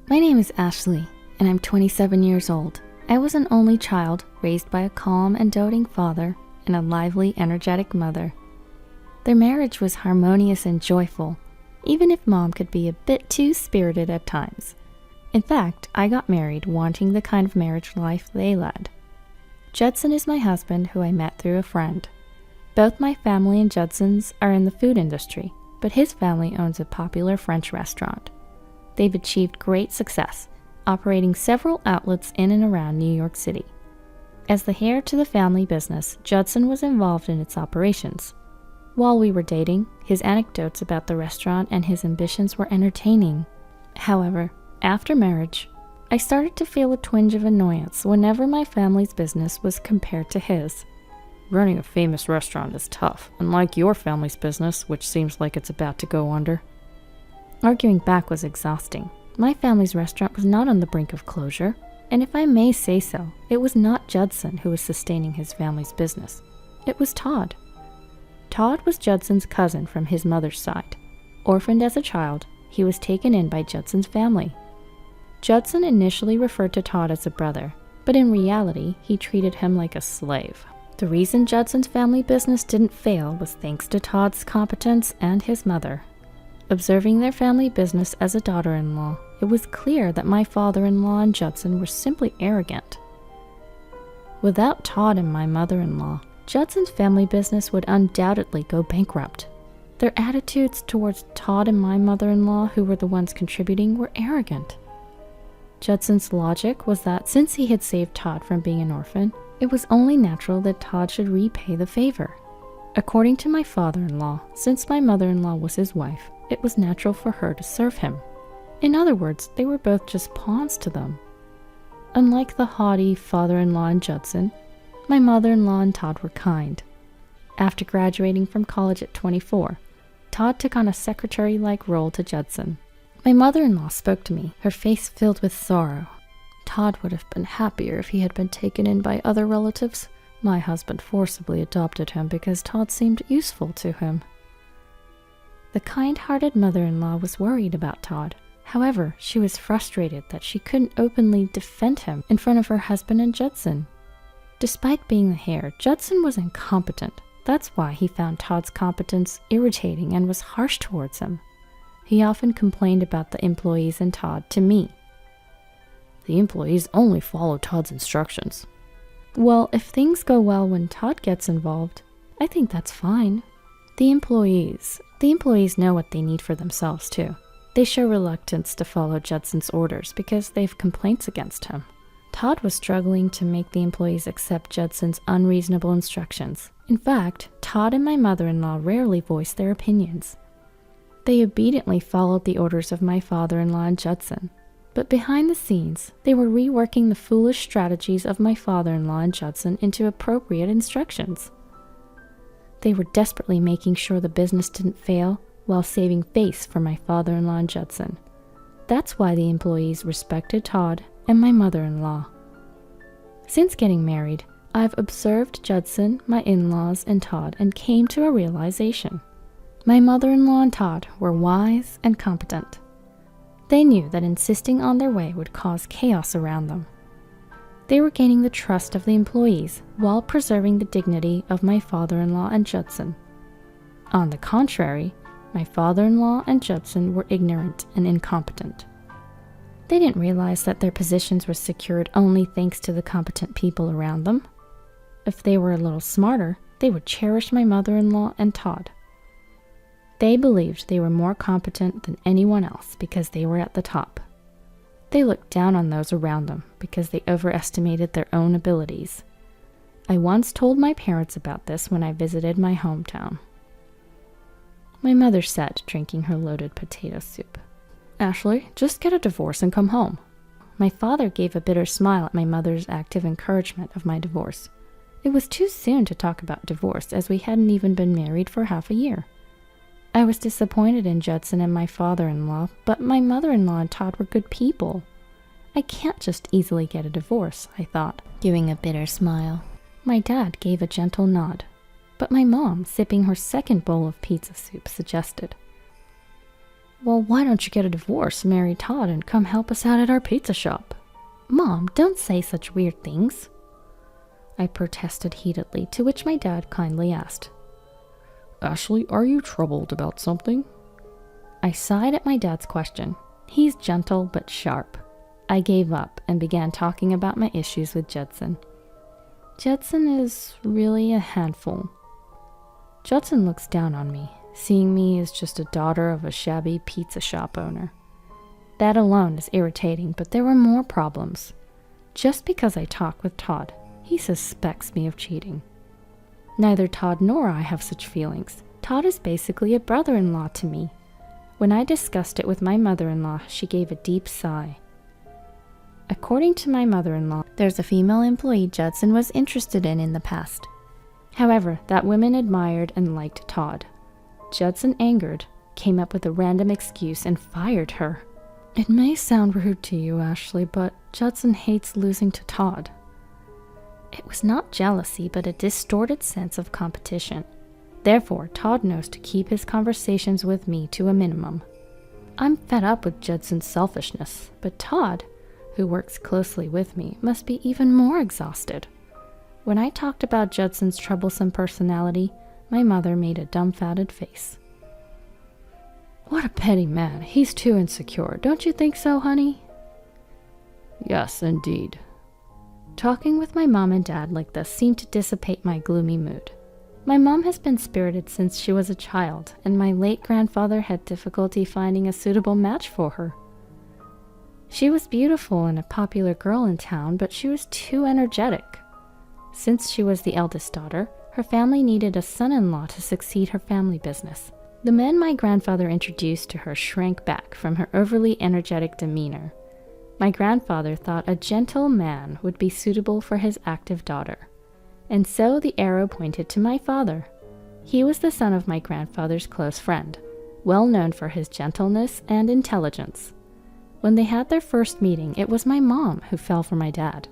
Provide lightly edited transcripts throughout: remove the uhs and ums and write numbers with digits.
My name is Ashley, and I'm 27 years old. I was an only child raised by a calm and doting father and a lively, energetic mother. Their marriage was harmonious and joyful, even if Mom could be a bit too spirited at times. In fact, I got married wanting the kind of marriage life they led. Judson is my husband, who I met through a friend. Both my family and Judson's are in the food industry, but his family owns a popular French restaurant. They've achieved great success, operating several outlets in and around New York City. As the heir to the family business, Judson was involved in its operations. While we were dating, his anecdotes about the restaurant and his ambitions were entertaining. However, after marriage, I started to feel a twinge of annoyance whenever my family's business was compared to his. Running a famous restaurant is tough, unlike your family's business, which seems like it's about to go under. Arguing back was exhausting. My family's restaurant was not on the brink of closure, and if I may say so, it was not Judson who was sustaining his family's business. It was Todd. Todd was Judson's cousin from his mother's side. Orphaned as a child, he was taken in by Judson's family. Judson initially referred to Todd as a brother, but in reality, he treated him like a slave. The reason Judson's family business didn't fail was thanks to Todd's competence and his mother. Observing their family business as a daughter-in-law, it was clear that my father-in-law and Judson were simply arrogant. Without Todd and my mother-in-law, Judson's family business would undoubtedly go bankrupt. Their attitudes towards Todd and my mother-in-law, who were the ones contributing, were arrogant. Judson's logic was that since he had saved Todd from being an orphan, it was only natural that Todd should repay the favor. According to my father-in-law, since my mother-in-law was his wife, it was natural for her to serve him. In other words, they were both just pawns to them. Unlike the haughty father-in-law and Judson, my mother-in-law and Todd were kind. After graduating from college at 24, Todd took on a secretary-like role to Judson. My mother-in-law spoke to me, her face filled with sorrow. Todd would have been happier if he had been taken in by other relatives. My husband forcibly adopted him because Todd seemed useful to him. The kind-hearted mother-in-law was worried about Todd. However, she was frustrated that she couldn't openly defend him in front of her husband and Judson. Despite being the heir, Judson was incompetent. That's why he found Todd's competence irritating and was harsh towards him. He often complained about the employees and Todd to me. The employees only follow Todd's instructions. Well, if things go well when Todd gets involved, I think that's fine. The employees know what they need for themselves too. They show reluctance to follow Judson's orders because they have complaints against him. Todd was struggling to make the employees accept Judson's unreasonable instructions. In fact, Todd and my mother-in-law rarely voiced their opinions. They obediently followed the orders of my father-in-law and Judson. But behind the scenes, they were reworking the foolish strategies of my father-in-law and Judson into appropriate instructions. They were desperately making sure the business didn't fail while saving face for my father-in-law and Judson. That's why the employees respected Todd and my mother-in-law. Since getting married, I've observed Judson, my in-laws, and Todd and came to a realization. My mother-in-law and Todd were wise and competent. They knew that insisting on their way would cause chaos around them. They were gaining the trust of the employees while preserving the dignity of my father-in-law and Judson. On the contrary, my father-in-law and Judson were ignorant and incompetent. They didn't realize that their positions were secured only thanks to the competent people around them. If they were a little smarter, they would cherish my mother-in-law and Todd. They believed they were more competent than anyone else because they were at the top. They looked down on those around them because they overestimated their own abilities. I once told my parents about this when I visited my hometown. My mother sat drinking her loaded potato soup. "Ashley, just get a divorce and come home." My father gave a bitter smile at my mother's active encouragement of my divorce. It was too soon to talk about divorce as we hadn't even been married for half a year. I was disappointed in Judson and my father-in-law, but my mother-in-law and Todd were good people. I can't just easily get a divorce, I thought, giving a bitter smile. My dad gave a gentle nod, but my mom, sipping her second bowl of pizza soup, suggested, Well, why don't you get a divorce, marry Todd, and come help us out at our pizza shop? Mom, don't say such weird things, I protested heatedly, to which my dad kindly asked, Ashley, are you troubled about something? I sighed at my dad's question. He's gentle but sharp. I gave up and began talking about my issues with Judson. Judson is really a handful. Judson looks down on me, seeing me as just a daughter of a shabby pizza shop owner. That alone is irritating, but there were more problems. Just because I talk with Todd, he suspects me of cheating. Neither Todd nor I have such feelings. Todd is basically a brother-in-law to me. When I discussed it with my mother-in-law, she gave a deep sigh. According to my mother-in-law, there's a female employee Judson was interested in the past. However, that woman admired and liked Todd. Judson, angered, came up with a random excuse and fired her. It may sound rude to you, Ashley, but Judson hates losing to Todd. It was not jealousy, but a distorted sense of competition. Therefore, Todd knows to keep his conversations with me to a minimum. I'm fed up with Judson's selfishness, but Todd, who works closely with me, must be even more exhausted. When I talked about Judson's troublesome personality, my mother made a dumbfounded face. What a petty man. He's too insecure. Don't you think so, honey? Yes, indeed. Talking with my mom and dad like this seemed to dissipate my gloomy mood. My mom has been spirited since she was a child, and my late grandfather had difficulty finding a suitable match for her. She was beautiful and a popular girl in town, but she was too energetic. Since she was the eldest daughter, her family needed a son-in-law to succeed her family business. The men my grandfather introduced to her shrank back from her overly energetic demeanor. My grandfather thought a gentle man would be suitable for his active daughter, and so the arrow pointed to my father. He was the son of my grandfather's close friend, well known for his gentleness and intelligence. When they had their first meeting, it was my mom who fell for my dad.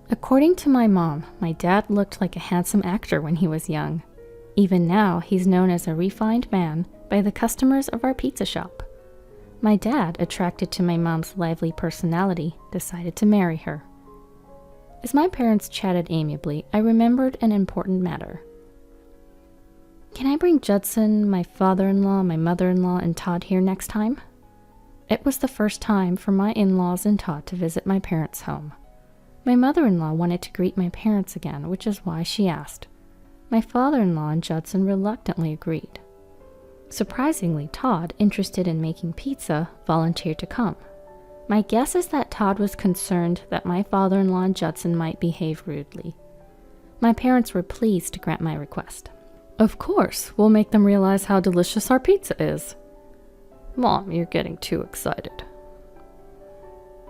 According to my mom, my dad looked like a handsome actor when he was young. Even now, he's known as a refined man by the customers of our pizza shop. My dad, attracted to my mom's lively personality, decided to marry her. As my parents chatted amiably, I remembered an important matter. Can I bring Judson, my father-in-law, my mother-in-law, and Todd here next time? It was the first time for my in-laws and Todd to visit my parents' home. My mother-in-law wanted to greet my parents again, which is why she asked. My father-in-law and Judson reluctantly agreed. Surprisingly, Todd, interested in making pizza, volunteered to come. My guess is that Todd was concerned that my father-in-law and Judson might behave rudely. My parents were pleased to grant my request. Of course, we'll make them realize how delicious our pizza is. Mom, you're getting too excited.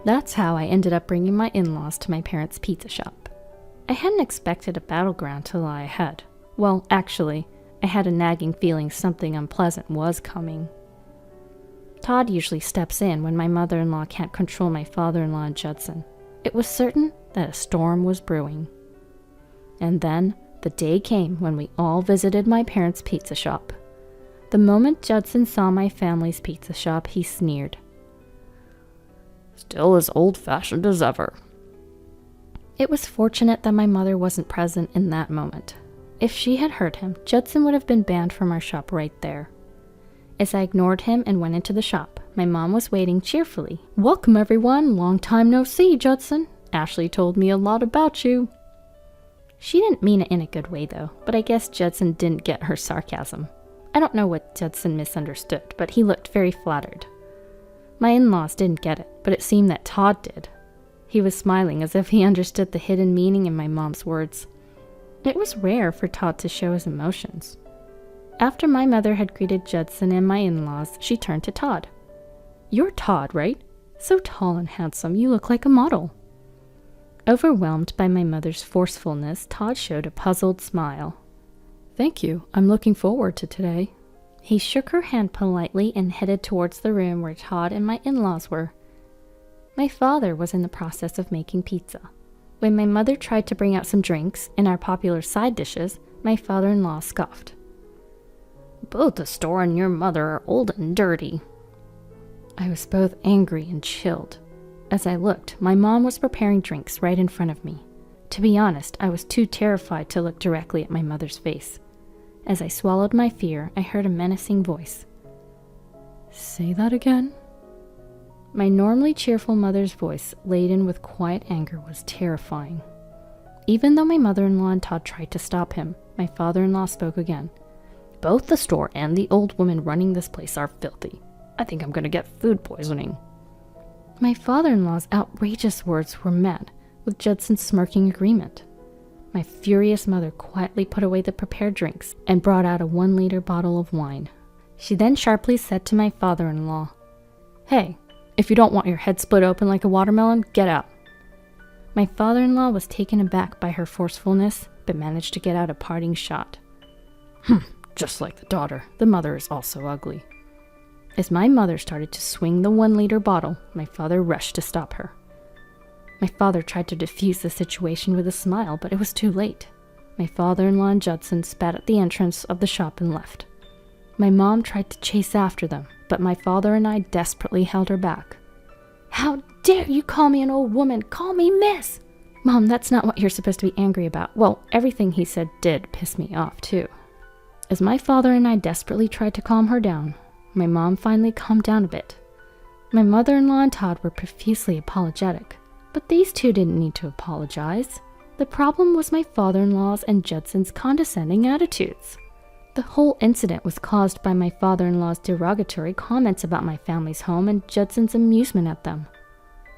That's how I ended up bringing my in-laws to my parents' pizza shop. I hadn't expected a battleground to lie ahead. Well, actually, I had a nagging feeling something unpleasant was coming. Todd usually steps in when my mother-in-law can't control my father-in-law and Judson. It was certain that a storm was brewing. And then, the day came when we all visited my parents' pizza shop. The moment Judson saw my family's pizza shop, he sneered. Still as old-fashioned as ever. It was fortunate that my mother wasn't present in that moment. If she had heard him, Judson would have been banned from our shop right there. As I ignored him and went into the shop, my mom was waiting cheerfully. Welcome, everyone. Long time no see, Judson. Ashley told me a lot about you. She didn't mean it in a good way, though, but I guess Judson didn't get her sarcasm. I don't know what Judson misunderstood, but he looked very flattered. My in-laws didn't get it, but it seemed that Todd did. He was smiling as if he understood the hidden meaning in my mom's words. It was rare for Todd to show his emotions. After my mother had greeted Judson and my in-laws, she turned to Todd. You're Todd, right? So tall and handsome, you look like a model. Overwhelmed by my mother's forcefulness, Todd showed a puzzled smile. Thank you. I'm looking forward to today. He shook her hand politely and headed towards the room where Todd and my in-laws were. My father was in the process of making pizza. When my mother tried to bring out some drinks and our popular side dishes, my father-in-law scoffed. Both the store and your mother are old and dirty. I was both angry and chilled. As I looked, my mom was preparing drinks right in front of me. To be honest, I was too terrified to look directly at my mother's face. As I swallowed my fear, I heard a menacing voice. "Say that again?" My normally cheerful mother's voice, laden with quiet anger, was terrifying. Even though my mother-in-law and Todd tried to stop him, my father-in-law spoke again. "Both the store and the old woman running this place are filthy. I think I'm gonna get food poisoning." My father-in-law's outrageous words were met with Judson's smirking agreement. My furious mother quietly put away the prepared drinks and brought out a 1-liter bottle of wine. She then sharply said to my father-in-law, "Hey, if you don't want your head split open like a watermelon, get out." My father-in-law was taken aback by her forcefulness, but managed to get out a parting shot. Just like the daughter, the mother is also ugly." As my mother started to swing the 1-liter bottle, my father rushed to stop her. My father tried to defuse the situation with a smile, but it was too late. My father-in-law and Judson spat at the entrance of the shop and left. My mom tried to chase after them, but my father and I desperately held her back. "How dare you call me an old woman? Call me miss!" "Mom, that's not what you're supposed to be angry about." Well, everything he said did piss me off, too. As my father and I desperately tried to calm her down, my mom finally calmed down a bit. My mother-in-law and Todd were profusely apologetic, but these two didn't need to apologize. The problem was my father-in-law's and Judson's condescending attitudes. The whole incident was caused by my father-in-law's derogatory comments about my family's home and Judson's amusement at them.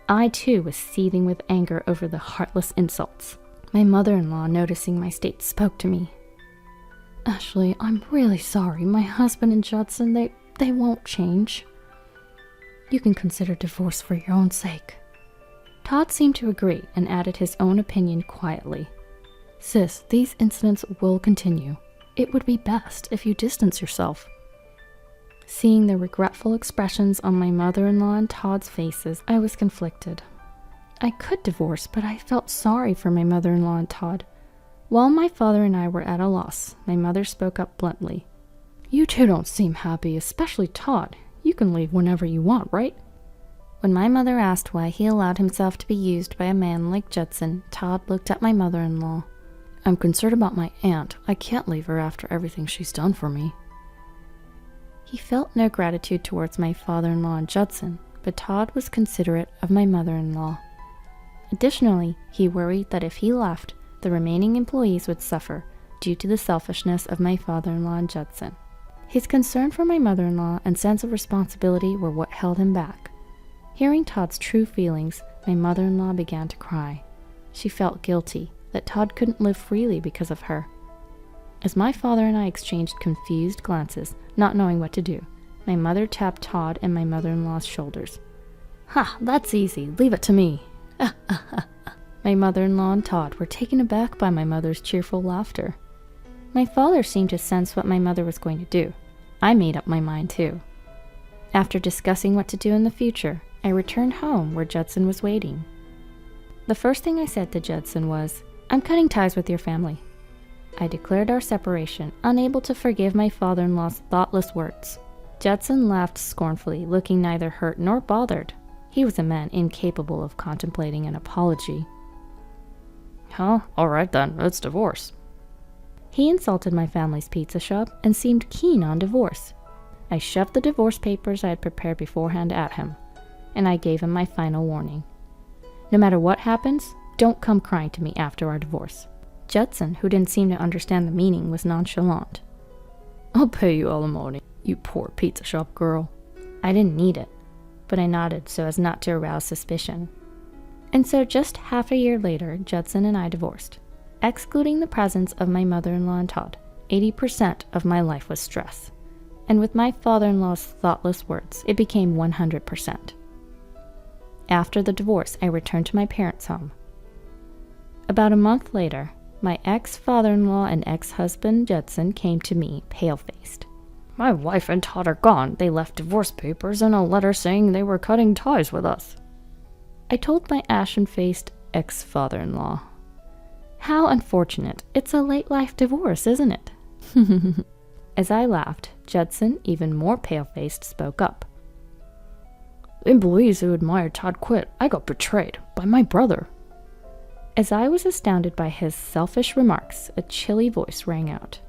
I, too, was seething with anger over the heartless insults. My mother-in-law, noticing my state, spoke to me. "Ashley, I'm really sorry. My husband and Judson, they won't change. You can consider divorce for your own sake." Todd seemed to agree and added his own opinion quietly. "Sis, these incidents will continue. It would be best if you distance yourself." Seeing the regretful expressions on my mother-in-law and Todd's faces, I was conflicted. I could divorce, but I felt sorry for my mother-in-law and Todd. While my father and I were at a loss, my mother spoke up bluntly. "You two don't seem happy, especially Todd. You can leave whenever you want, right?" When my mother asked why he allowed himself to be used by a man like Judson, Todd looked at my mother-in-law. "I'm concerned about my aunt. I can't leave her after everything she's done for me." He felt no gratitude towards my father-in-law and Judson, but Todd was considerate of my mother-in-law. Additionally, he worried that if he left, the remaining employees would suffer due to the selfishness of my father-in-law and Judson. His concern for my mother-in-law and sense of responsibility were what held him back. Hearing Todd's true feelings, my mother-in-law began to cry. She felt guilty that Todd couldn't live freely because of her. As my father and I exchanged confused glances, not knowing what to do, my mother tapped Todd and my mother-in-law's shoulders. "Ha, that's easy. Leave it to me." My mother-in-law and Todd were taken aback by my mother's cheerful laughter. My father seemed to sense what my mother was going to do. I made up my mind too. After discussing what to do in the future, I returned home where Judson was waiting. The first thing I said to Judson was, "I'm cutting ties with your family." I declared our separation, unable to forgive my father-in-law's thoughtless words. Judson laughed scornfully, looking neither hurt nor bothered. He was a man incapable of contemplating an apology. "Huh, all right then, let's divorce." He insulted my family's pizza shop and seemed keen on divorce. I shoved the divorce papers I had prepared beforehand at him, and I gave him my final warning. "No matter what happens, don't come crying to me after our divorce." Judson, who didn't seem to understand the meaning, was nonchalant. "I'll pay you alimony, you poor pizza shop girl." I didn't need it, but I nodded so as not to arouse suspicion. And so just half a year later, Judson and I divorced. Excluding the presence of my mother-in-law and Todd, 80% of my life was stress. And with my father-in-law's thoughtless words, it became 100%. After the divorce, I returned to my parents' home. About a month later, my ex-father-in-law and ex-husband Judson came to me, pale-faced. "My wife and Todd are gone. They left divorce papers and a letter saying they were cutting ties with us." I told my ashen-faced ex-father-in-law. "How unfortunate. It's a late-life divorce, isn't it?" As I laughed, Judson, even more pale-faced, spoke up. Employees who admired Todd quit. I got betrayed by my brother." As I was astounded by his selfish remarks, a chilly voice rang out.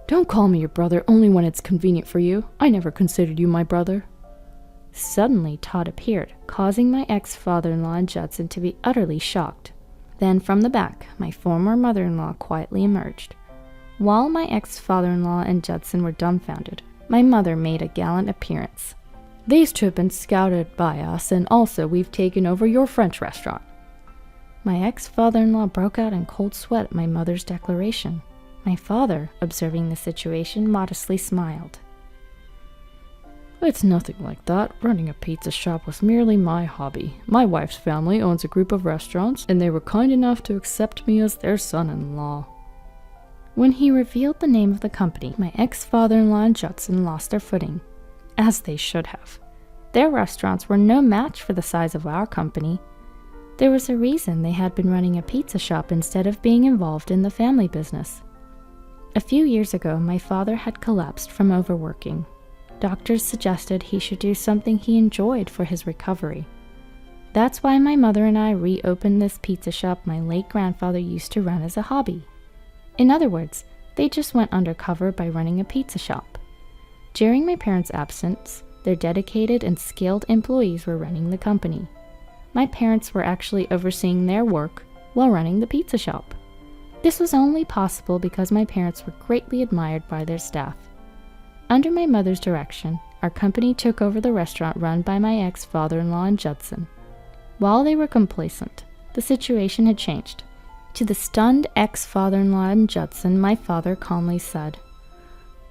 "Don't call me your brother only when it's convenient for you. I never considered you my brother." Suddenly, Todd appeared, causing my ex-father-in-law and Judson to be utterly shocked. Then from the back, my former mother-in-law quietly emerged. While my ex-father-in-law and Judson were dumbfounded, my mother made a gallant appearance. "These two have been scouted by us, and also we've taken over your French restaurant." My ex-father-in-law broke out in cold sweat at my mother's declaration. My father, observing the situation, modestly smiled. "It's nothing like that. Running a pizza shop was merely my hobby. My wife's family owns a group of restaurants, and they were kind enough to accept me as their son-in-law." When he revealed the name of the company, my ex-father-in-law and Judson lost their footing, as they should have. Their restaurants were no match for the size of our company. There was a reason they had been running a pizza shop instead of being involved in the family business. A few years ago, my father had collapsed from overworking. Doctors suggested he should do something he enjoyed for his recovery. That's why my mother and I reopened this pizza shop my late grandfather used to run as a hobby. In other words, they just went undercover by running a pizza shop. During my parents' absence, their dedicated and skilled employees were running the company. My parents were actually overseeing their work while running the pizza shop. This was only possible because my parents were greatly admired by their staff. Under my mother's direction, our company took over the restaurant run by my ex-father-in-law and Judson. While they were complacent, the situation had changed. To the stunned ex-father-in-law and Judson, my father calmly said,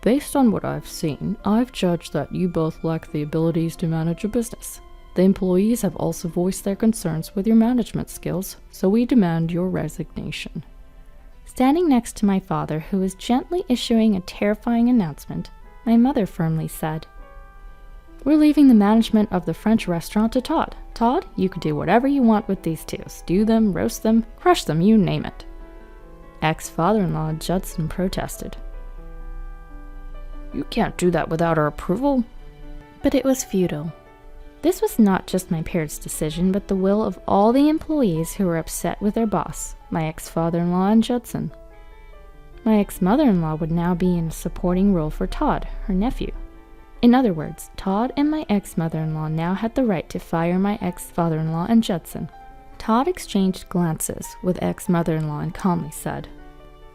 "Based on what I've seen, I've judged that you both lack the abilities to manage a business. The employees have also voiced their concerns with your management skills, so we demand your resignation." Standing next to my father, who was gently issuing a terrifying announcement, my mother firmly said, "We're leaving the management of the French restaurant to Todd. Todd, you can do whatever you want with these two. Stew them, roast them, crush them, you name it." Ex-father-in-law Judson protested. "You can't do that without our approval." But it was futile. This was not just my parents' decision, but the will of all the employees who were upset with their boss, my ex-father-in-law and Judson. My ex-mother-in-law would now be in a supporting role for Todd, her nephew. In other words, Todd and my ex-mother-in-law now had the right to fire my ex-father-in-law and Judson. Todd exchanged glances with ex-mother-in-law and calmly said,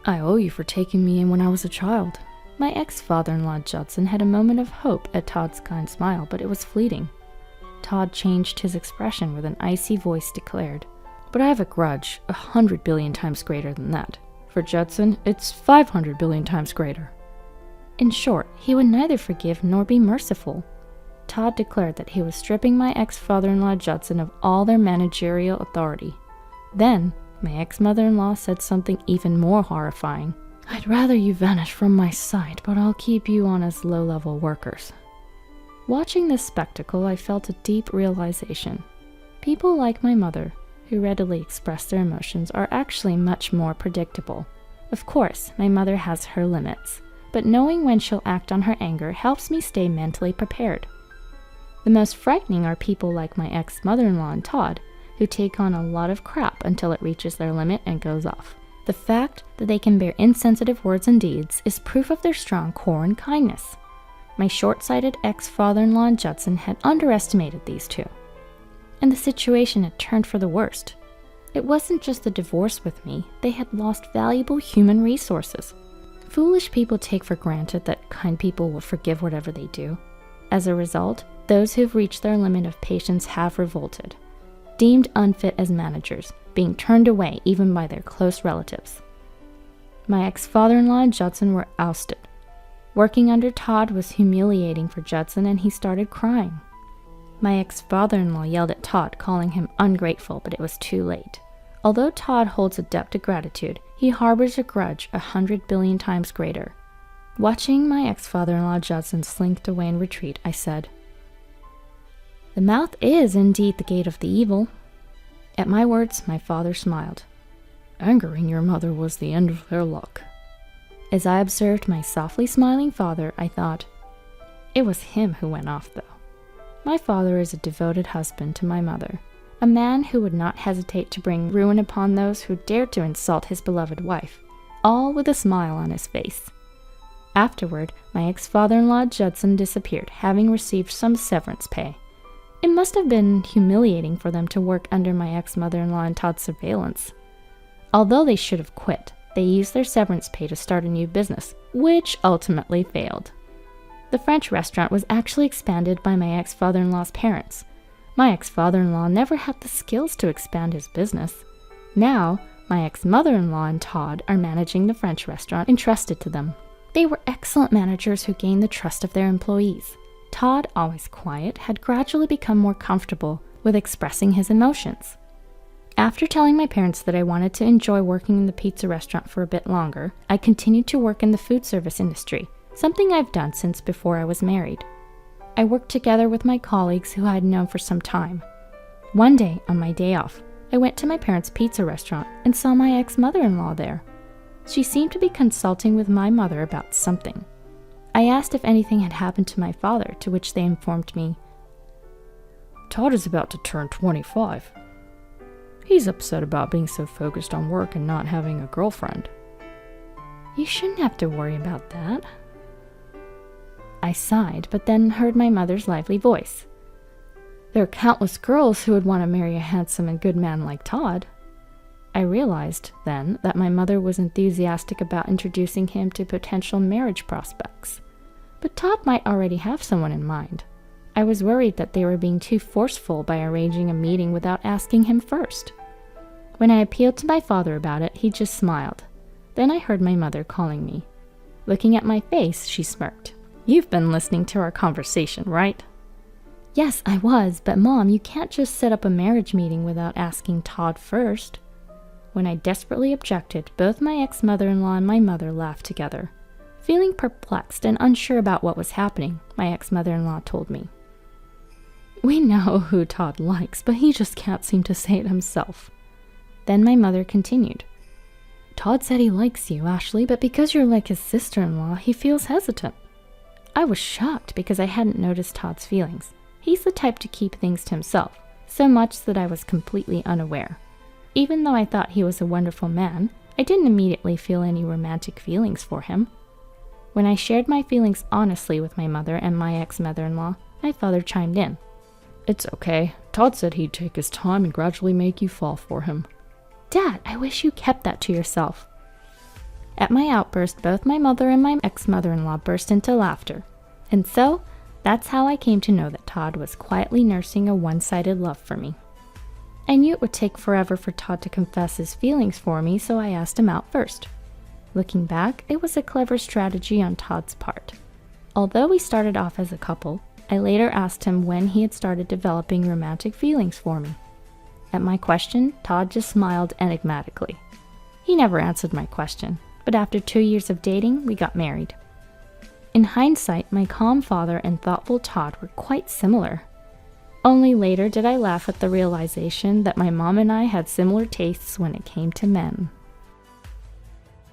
"I owe you for taking me in when I was a child." My ex-father-in-law Judson had a moment of hope at Todd's kind smile, but it was fleeting. Todd changed his expression with an icy voice declared, "But I have a grudge 100 billion times greater than that. For Judson, it's 500 billion times greater." In short, he would neither forgive nor be merciful. Todd declared that he was stripping my ex-father-in-law Judson of all their managerial authority. Then, my ex-mother-in-law said something even more horrifying. "I'd rather you vanish from my sight, but I'll keep you on as low-level workers." Watching this spectacle, I felt a deep realization. People like my mother, who readily express their emotions, are actually much more predictable. Of course, my mother has her limits, but knowing when she'll act on her anger helps me stay mentally prepared. The most frightening are people like my ex-mother-in-law and Todd, who take on a lot of crap until it reaches their limit and goes off. The fact that they can bear insensitive words and deeds is proof of their strong core and kindness. My short-sighted ex-father-in-law and Judson had underestimated these two, and the situation had turned for the worst. It wasn't just the divorce with me, they had lost valuable human resources. Foolish people take for granted that kind people will forgive whatever they do. As a result, those who've reached their limit of patience have revolted, deemed unfit as managers, being turned away even by their close relatives. My ex-father-in-law and Judson were ousted. Working under Todd was humiliating for Judson, and he started crying. My ex-father-in-law yelled at Todd, calling him ungrateful, but it was too late. Although Todd holds a debt to gratitude, he harbors a grudge 100 billion times greater. Watching my ex-father-in-law Judson slink away in retreat, I said, "The mouth is indeed the gate of the evil." At my words, my father smiled. "Angering your mother was the end of their luck." As I observed my softly smiling father, I thought, it was him who went off, though. My father is a devoted husband to my mother, a man who would not hesitate to bring ruin upon those who dared to insult his beloved wife, all with a smile on his face. Afterward, my ex-father-in-law Judson disappeared, having received some severance pay. It must have been humiliating for them to work under my ex-mother-in-law and Todd's surveillance. Although they should have quit, they used their severance pay to start a new business, which ultimately failed. The French restaurant was actually expanded by my ex-father-in-law's parents. My ex-father-in-law never had the skills to expand his business. Now, my ex-mother-in-law and Todd are managing the French restaurant entrusted to them. They were excellent managers who gained the trust of their employees. Todd, always quiet, had gradually become more comfortable with expressing his emotions. After telling my parents that I wanted to enjoy working in the pizza restaurant for a bit longer, I continued to work in the food service industry, something I've done since before I was married. I worked together with my colleagues who I had known for some time. One day, on my day off, I went to my parents' pizza restaurant and saw my ex-mother-in-law there. She seemed to be consulting with my mother about something. I asked if anything had happened to my father, to which they informed me, Todd is about to turn 25. He's upset about being so focused on work and not having a girlfriend. You shouldn't have to worry about that. I sighed, but then heard my mother's lively voice. There are countless girls who would want to marry a handsome and good man like Todd. I realized, then, that my mother was enthusiastic about introducing him to potential marriage prospects. But Todd might already have someone in mind. I was worried that they were being too forceful by arranging a meeting without asking him first. When I appealed to my father about it, he just smiled. Then I heard my mother calling me. Looking at my face, she smirked. You've been listening to our conversation, right? Yes, I was, but Mom, you can't just set up a marriage meeting without asking Todd first. When I desperately objected, both my ex-mother-in-law and my mother laughed together. Feeling perplexed and unsure about what was happening, my ex-mother-in-law told me, We know who Todd likes, but he just can't seem to say it himself. Then my mother continued, Todd said he likes you, Ashley, but because you're like his sister-in-law, he feels hesitant. I was shocked because I hadn't noticed Todd's feelings. He's the type to keep things to himself, so much that I was completely unaware. Even though I thought he was a wonderful man, I didn't immediately feel any romantic feelings for him. When I shared my feelings honestly with my mother and my ex-mother-in-law, my father chimed in. It's okay. Todd said he'd take his time and gradually make you fall for him. Dad, I wish you kept that to yourself. At my outburst, both my mother and my ex-mother-in-law burst into laughter. And so, that's how I came to know that Todd was quietly nursing a one-sided love for me. I knew it would take forever for Todd to confess his feelings for me, so I asked him out first. Looking back, it was a clever strategy on Todd's part. Although we started off as a couple, I later asked him when he had started developing romantic feelings for me. At my question, Todd just smiled enigmatically. He never answered my question, but after 2 years of dating, we got married. In hindsight, my calm father and thoughtful Todd were quite similar. Only later did I laugh at the realization that my mom and I had similar tastes when it came to men.